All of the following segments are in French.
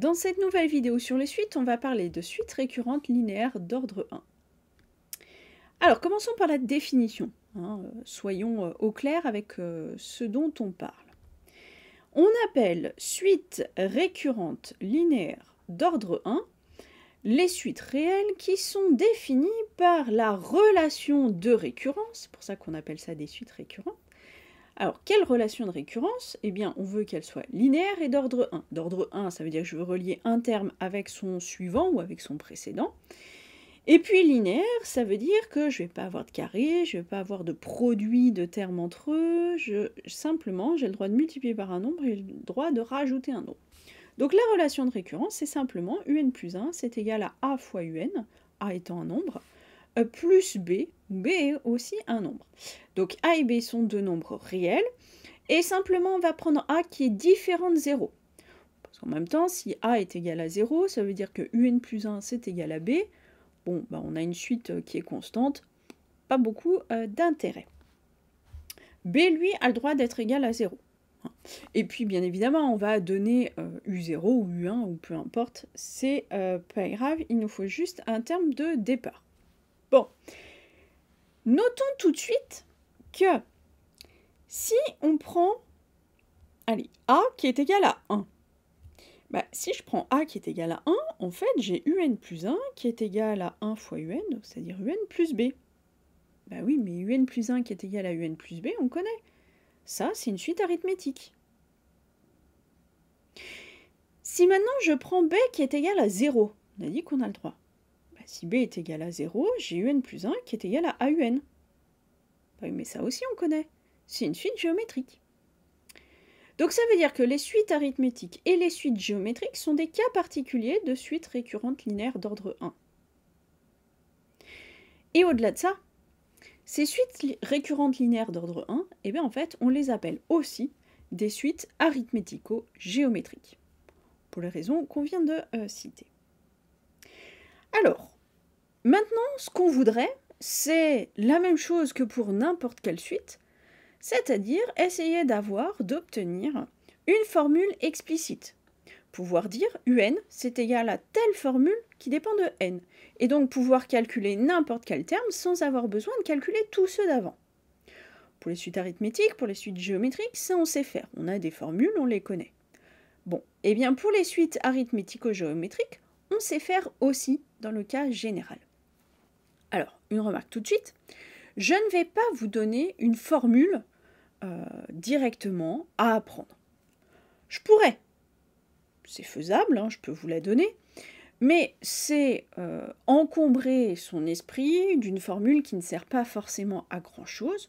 Dans cette nouvelle vidéo sur les suites, on va parler de suites récurrentes linéaires d'ordre 1. Alors, commençons par la définition. Soyons au clair avec ce dont on parle. On appelle suites récurrentes linéaires d'ordre 1 les suites réelles qui sont définies par la relation de récurrence, c'est pour ça qu'on appelle ça des suites récurrentes. Alors, quelle relation de récurrence? Eh bien, on veut qu'elle soit linéaire et d'ordre 1. D'ordre 1, ça veut dire que je veux relier un terme avec son suivant ou avec son précédent. Et puis linéaire, ça veut dire que je ne vais pas avoir de carré, je ne vais pas avoir de produit de termes entre eux, simplement j'ai le droit de multiplier par un nombre et le droit de rajouter un nombre. Donc la relation de récurrence, c'est simplement un plus 1, c'est égal à a fois un, a étant un nombre, plus b, b est aussi un nombre. Donc a et b sont deux nombres réels, et simplement on va prendre a qui est différent de 0. Parce qu'en même temps, si a est égal à 0, ça veut dire que un plus 1 c'est égal à b. Bon, on a une suite qui est constante, pas beaucoup d'intérêt. B, lui, a le droit d'être égal à 0. Et puis, bien évidemment, on va donner U0 ou U1 ou peu importe, c'est pas grave, il nous faut juste un terme de départ. Bon, notons tout de suite que si on prend, allez, A qui est égal à 1, si je prends A qui est égal à 1, en fait, j'ai un plus 1 qui est égal à 1 fois un, c'est-à-dire un plus b. Oui, mais un plus 1 qui est égal à un plus b, on connaît. Ça, c'est une suite arithmétique. Si maintenant je prends b qui est égal à 0, on a dit qu'on a le droit. Si b est égal à 0, j'ai un plus 1 qui est égal à un. Oui, mais ça aussi on connaît. C'est une suite géométrique. Donc ça veut dire que les suites arithmétiques et les suites géométriques sont des cas particuliers de suites récurrentes linéaires d'ordre 1. Et au-delà de ça, ces suites récurrentes linéaires d'ordre 1, en fait, on les appelle aussi des suites arithmético-géométriques, pour les raisons qu'on vient de citer. Alors, maintenant, ce qu'on voudrait, c'est la même chose que pour n'importe quelle suite, c'est-à-dire essayer d'obtenir une formule explicite. Pouvoir dire un, c'est égal à telle formule qui dépend de n. Et donc pouvoir calculer n'importe quel terme sans avoir besoin de calculer tous ceux d'avant. Pour les suites arithmétiques, pour les suites géométriques, ça on sait faire. On a des formules, on les connaît. Bon, et bien pour les suites arithmético-géométriques, on sait faire aussi dans le cas général. Alors, une remarque tout de suite. Je ne vais pas vous donner une formule directement à apprendre. Je pourrais. C'est faisable, je peux vous la donner, mais c'est encombrer son esprit d'une formule qui ne sert pas forcément à grand-chose.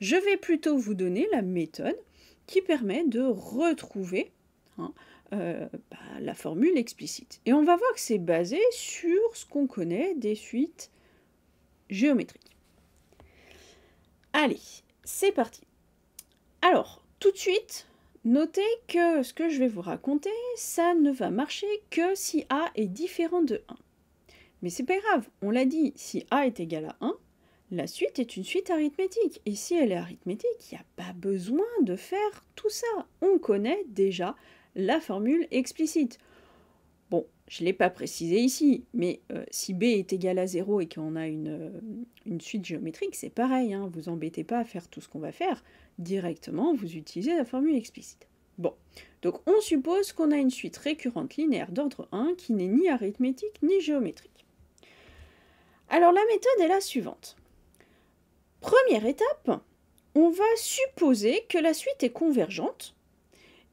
Je vais plutôt vous donner la méthode qui permet de retrouver la formule explicite. Et on va voir que c'est basé sur ce qu'on connaît des suites géométriques. Allez, c'est parti. Alors, tout de suite, notez que ce que je vais vous raconter, ça ne va marcher que si A est différent de 1. Mais c'est pas grave, on l'a dit, si A est égal à 1, la suite est une suite arithmétique. Et si elle est arithmétique, il n'y a pas besoin de faire tout ça. On connaît déjà la formule explicite. Bon, je ne l'ai pas précisé ici, mais si B est égal à 0 et qu'on a une suite géométrique, c'est pareil, vous embêtez pas à faire tout ce qu'on va faire. Directement, vous utilisez la formule explicite. Bon, donc on suppose qu'on a une suite récurrente linéaire d'ordre 1 qui n'est ni arithmétique ni géométrique. Alors la méthode est la suivante. Première étape, on va supposer que la suite est convergente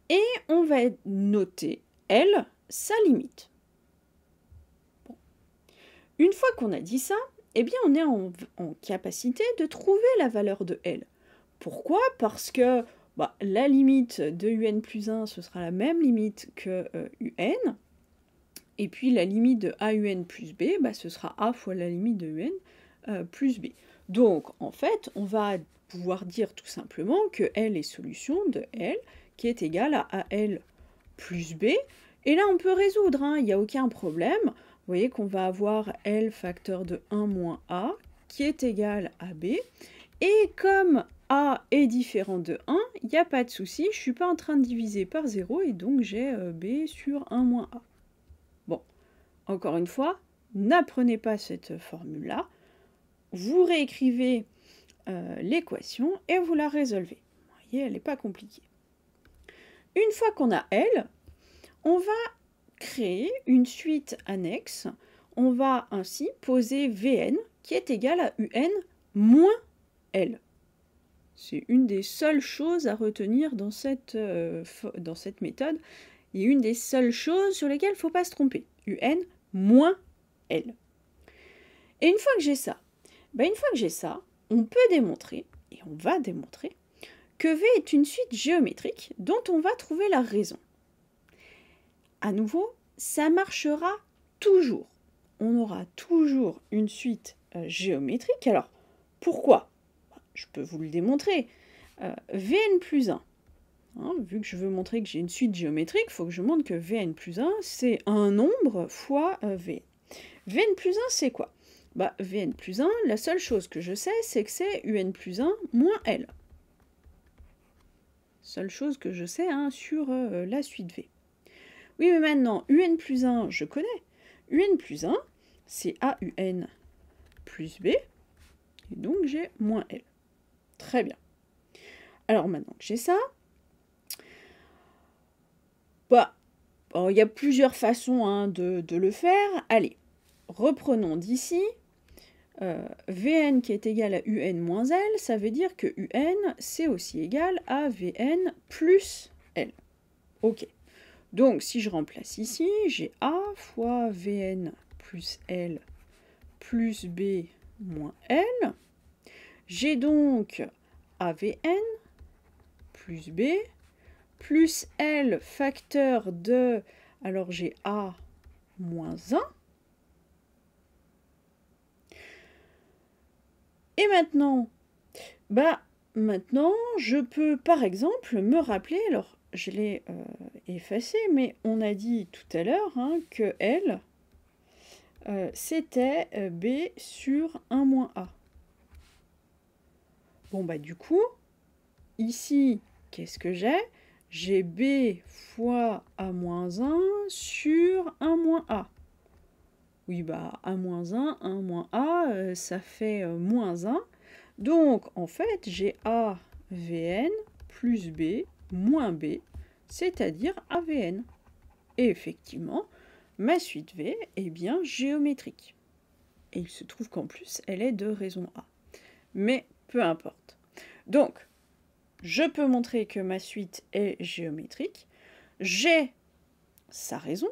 et on va noter, L, sa limite. Bon. Une fois qu'on a dit ça, on est en capacité de trouver la valeur de L. Pourquoi? Parce que la limite de un plus 1, ce sera la même limite que un, et puis la limite de un plus b, ce sera a fois la limite de un plus b. Donc, en fait, on va pouvoir dire tout simplement que L est solution de L, qui est égale à AL plus b, et là on peut résoudre, il n'y a aucun problème. Vous voyez qu'on va avoir L facteur de 1 moins A, qui est égal à b, et comme A est différent de 1, il n'y a pas de souci, je ne suis pas en train de diviser par 0, et donc j'ai b sur 1 moins A. Bon, encore une fois, n'apprenez pas cette formule-là, vous réécrivez l'équation et vous la résolvez. Vous voyez, elle n'est pas compliquée. Une fois qu'on a L, on va créer une suite annexe. On va ainsi poser Vn qui est égal à Un moins L. C'est une des seules choses à retenir dans cette méthode et une des seules choses sur lesquelles il ne faut pas se tromper. Un moins L. Et une fois que j'ai ça, on peut démontrer, et on va démontrer, que V est une suite géométrique dont on va trouver la raison. À nouveau, ça marchera toujours. On aura toujours une suite géométrique. Alors, pourquoi? Je peux vous le démontrer. Vn plus 1. Hein, vu que je veux montrer que j'ai une suite géométrique, il faut que je montre que Vn plus 1, c'est un nombre fois Vn. Vn plus 1, c'est quoi? Vn plus 1, la seule chose que je sais, c'est que c'est Un plus 1 moins L. Seule chose que je sais sur la suite V. Oui, mais maintenant, Un plus 1, je connais. Un plus 1, c'est AUN plus B, et donc j'ai moins L. Très bien. Alors maintenant que j'ai ça, il y a plusieurs façons de le faire. Allez, reprenons d'ici. Vn qui est égal à Un moins L, ça veut dire que Un, c'est aussi égal à Vn plus L. Ok. Donc, si je remplace ici, j'ai A fois Vn plus L plus B moins L. J'ai donc AVN plus B plus L facteur de... Alors, j'ai A moins 1. Et maintenant, je peux, par exemple, me rappeler... Alors, je l'ai effacé, mais on a dit tout à l'heure que L, c'était B sur 1 moins A. Bon, du coup, ici, qu'est-ce que j'ai? J'ai B fois A moins 1 sur 1 moins A. Oui, A moins 1, 1 moins A, ça fait moins 1. Donc, en fait, j'ai A Vn plus B moins B, c'est-à-dire AVN. Et effectivement, ma suite V est bien géométrique. Et il se trouve qu'en plus, elle est de raison A. Mais peu importe. Donc, je peux montrer que ma suite est géométrique. J'ai sa raison.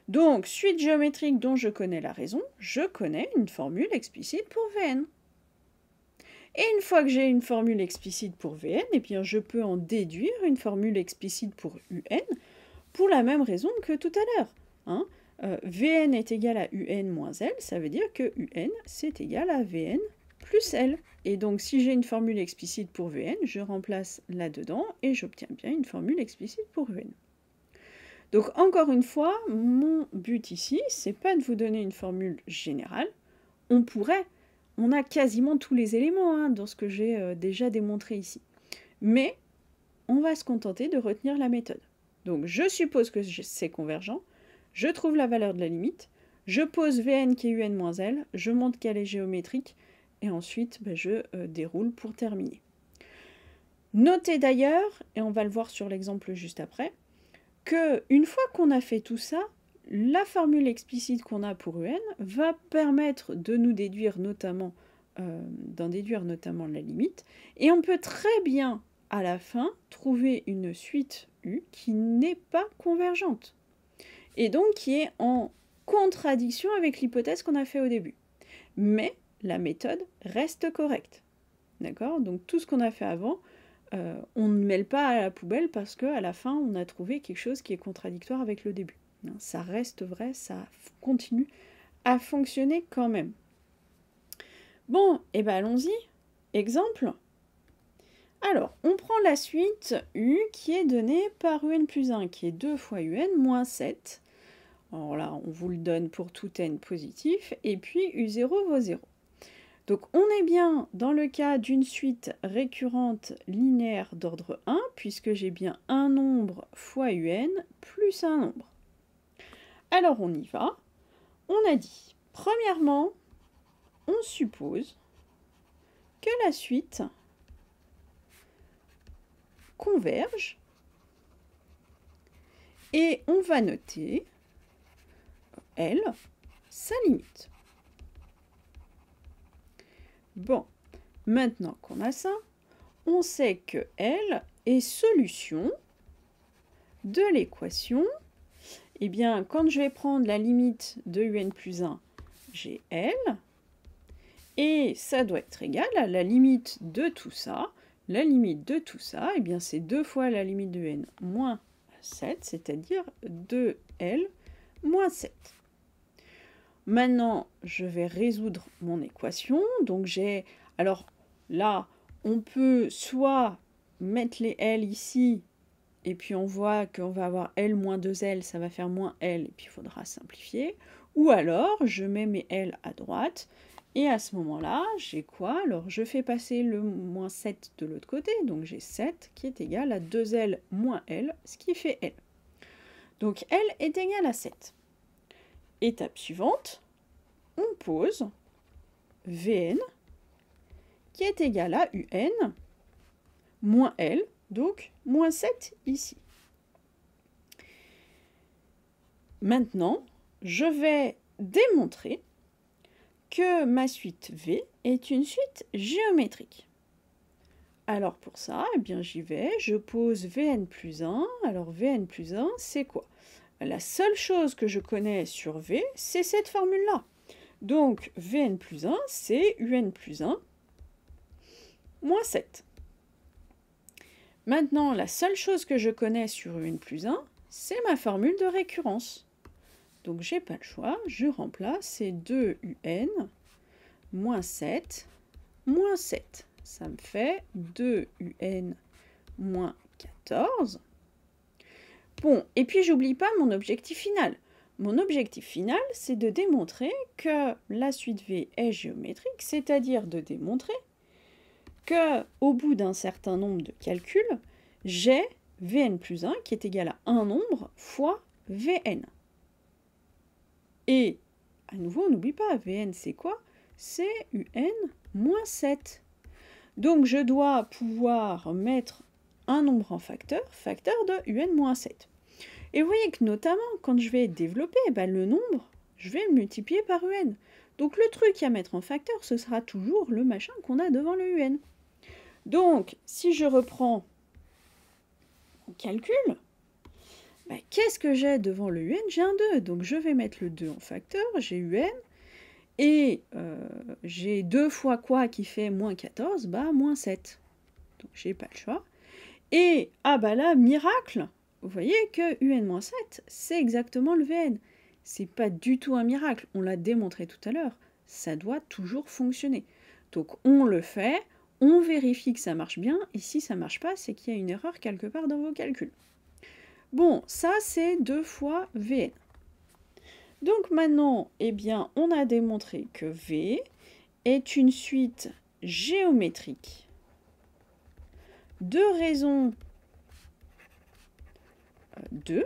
Donc, suite géométrique dont je connais la raison, je connais une formule explicite pour Vn. Et une fois que j'ai une formule explicite pour Vn, eh bien, je peux en déduire une formule explicite pour Un, pour la même raison que tout à l'heure. Vn est égal à Un moins L, ça veut dire que Un, c'est égal à Vn plus L. Et donc, si j'ai une formule explicite pour Vn, je remplace là-dedans et j'obtiens bien une formule explicite pour Vn. Donc, encore une fois, mon but ici, c'est pas de vous donner une formule générale. On a quasiment tous les éléments dans ce que j'ai déjà démontré ici. Mais on va se contenter de retenir la méthode. Donc, je suppose que c'est convergent. Je trouve la valeur de la limite. Je pose Vn qui est Un moins L. Je montre qu'elle est géométrique. Et ensuite, je déroule pour terminer. Notez d'ailleurs, et on va le voir sur l'exemple juste après, qu'une fois qu'on a fait tout ça, la formule explicite qu'on a pour Un va permettre de nous déduire notamment, d'en déduire notamment la limite. Et on peut très bien, à la fin, trouver une suite U qui n'est pas convergente. Et donc qui est en contradiction avec l'hypothèse qu'on a fait au début. Mais la méthode reste correcte. D'accord? Donc tout ce qu'on a fait avant, on ne mêle pas à la poubelle parce qu'à la fin, on a trouvé quelque chose qui est contradictoire avec le début. Ça reste vrai, ça continue à fonctionner quand même. Bon, et allons-y. Exemple. Alors, on prend la suite U qui est donnée par Un plus 1, qui est 2 fois Un moins 7. Alors là, on vous le donne pour tout n positif, et puis U0 vaut 0. Donc on est bien dans le cas d'une suite récurrente linéaire d'ordre 1, puisque j'ai bien un nombre fois Un plus un nombre. Alors on y va. On a dit, premièrement, on suppose que la suite converge et on va noter L, sa limite. Bon, maintenant qu'on a ça, on sait que L est solution de l'équation. Eh bien, quand je vais prendre la limite de un plus 1, j'ai L. Et ça doit être égal à la limite de tout ça. La limite de tout ça, eh bien, c'est 2 fois la limite de n moins 7, c'est-à-dire 2L moins 7. Maintenant, je vais résoudre mon équation. Donc, j'ai... Alors, là, on peut soit mettre les L ici, et puis on voit qu'on va avoir L moins 2L, ça va faire moins L, et puis il faudra simplifier. Ou alors, je mets mes L à droite, et à ce moment-là, j'ai quoi? Alors, je fais passer le moins 7 de l'autre côté, donc j'ai 7 qui est égal à 2L moins L, ce qui fait L. Donc, L est égal à 7. Étape suivante, on pose Vn qui est égal à Un moins L, donc moins 7 ici. Maintenant, je vais démontrer que ma suite V est une suite géométrique. Alors pour ça, eh bien j'y vais, je pose Vn plus 1. Alors Vn plus 1, c'est quoi? La seule chose que je connais sur V, c'est cette formule-là. Donc Vn plus 1, c'est Un plus 1 moins 7. Maintenant, la seule chose que je connais sur Un plus 1, c'est ma formule de récurrence. Donc j'ai pas le choix, je remplace, c'est 2Un moins 7 moins 7. Ça me fait 2Un moins 14. Bon, et puis j'oublie pas mon objectif final. Mon objectif final, c'est de démontrer que la suite V est géométrique, c'est-à-dire de démontrer qu'au bout d'un certain nombre de calculs, j'ai Vn plus 1 qui est égal à un nombre fois Vn. Et, à nouveau, on n'oublie pas, Vn c'est quoi? C'est Un moins 7. Donc je dois pouvoir mettre un nombre en facteur, facteur de Un moins 7. Et vous voyez que notamment, quand je vais développer le nombre, je vais le multiplier par Un. Donc le truc à mettre en facteur, ce sera toujours le machin qu'on a devant le Un. Donc, si je reprends mon calcul, qu'est-ce que j'ai devant le Un? J'ai un 2. Donc je vais mettre le 2 en facteur, j'ai Un. Et j'ai 2 fois quoi qui fait moins 14? Moins 7. Donc j'ai pas le choix. Et, là, miracle, vous voyez que Un-7, c'est exactement le Vn. C'est pas du tout un miracle, on l'a démontré tout à l'heure. Ça doit toujours fonctionner. Donc on le fait, on vérifie que ça marche bien, et si ça marche pas, c'est qu'il y a une erreur quelque part dans vos calculs. Bon, ça c'est 2 fois Vn. Donc maintenant, eh bien, on a démontré que V est une suite géométrique de raison 2.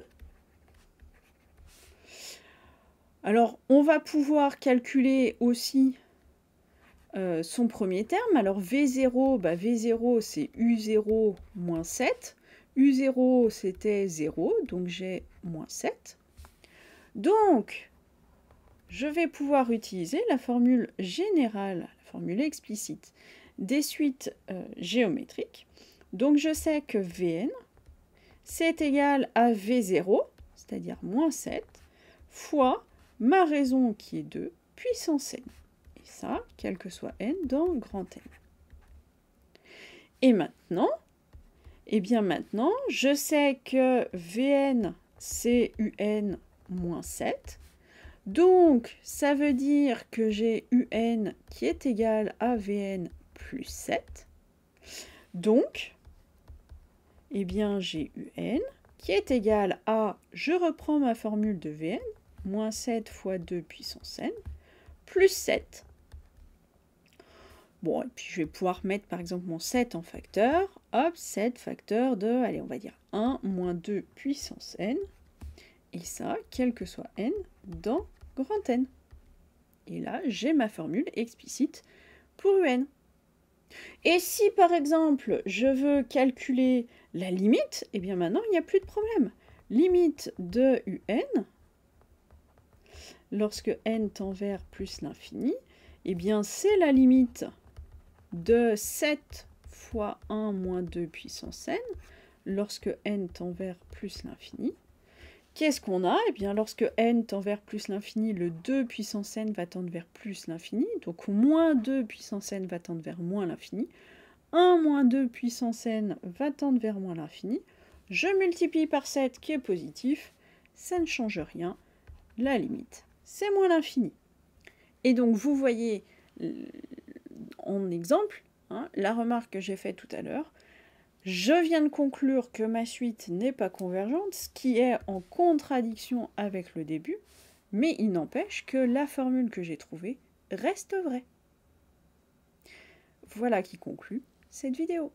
Alors, on va pouvoir calculer aussi son premier terme. Alors, V0, V0 c'est U0 moins 7. U0 c'était 0, donc j'ai moins 7. Donc, je vais pouvoir utiliser la formule générale, la formule explicite des suites géométriques. Donc, je sais que Vn, c'est égal à V0, c'est-à-dire moins 7, fois ma raison qui est 2, puissance n. Et ça, quel que soit n dans grand N. Et maintenant, je sais que Vn, c'est Un moins 7. Donc, ça veut dire que j'ai Un qui est égal à Vn plus 7. Donc, j'ai Un qui est égal à, je reprends ma formule de Vn, moins 7 fois 2 puissance n, plus 7. Bon, et puis je vais pouvoir mettre par exemple mon 7 en facteur. Hop, 7 facteur de, allez, on va dire 1 moins 2 puissance n. et ça, quel que soit n dans grand N. Et là, j'ai ma formule explicite pour un. Et si par exemple, je veux calculer la limite, eh bien maintenant, il n'y a plus de problème. Limite de un, lorsque n tend vers plus l'infini, eh bien c'est la limite de 7 fois 1 moins 2 puissance n, lorsque n tend vers plus l'infini. Qu'est-ce qu'on a? Eh bien, lorsque n tend vers plus l'infini, le 2 puissance n va tendre vers plus l'infini, donc moins 2 puissance n va tendre vers moins l'infini. 1 moins 2 puissance n va tendre vers moins l'infini. Je multiplie par 7 qui est positif, ça ne change rien. La limite, c'est moins l'infini. Et donc, vous voyez en exemple, hein, la remarque que j'ai faite tout à l'heure, je viens de conclure que ma suite n'est pas convergente, ce qui est en contradiction avec le début, mais il n'empêche que la formule que j'ai trouvée reste vraie. Voilà qui conclut cette vidéo.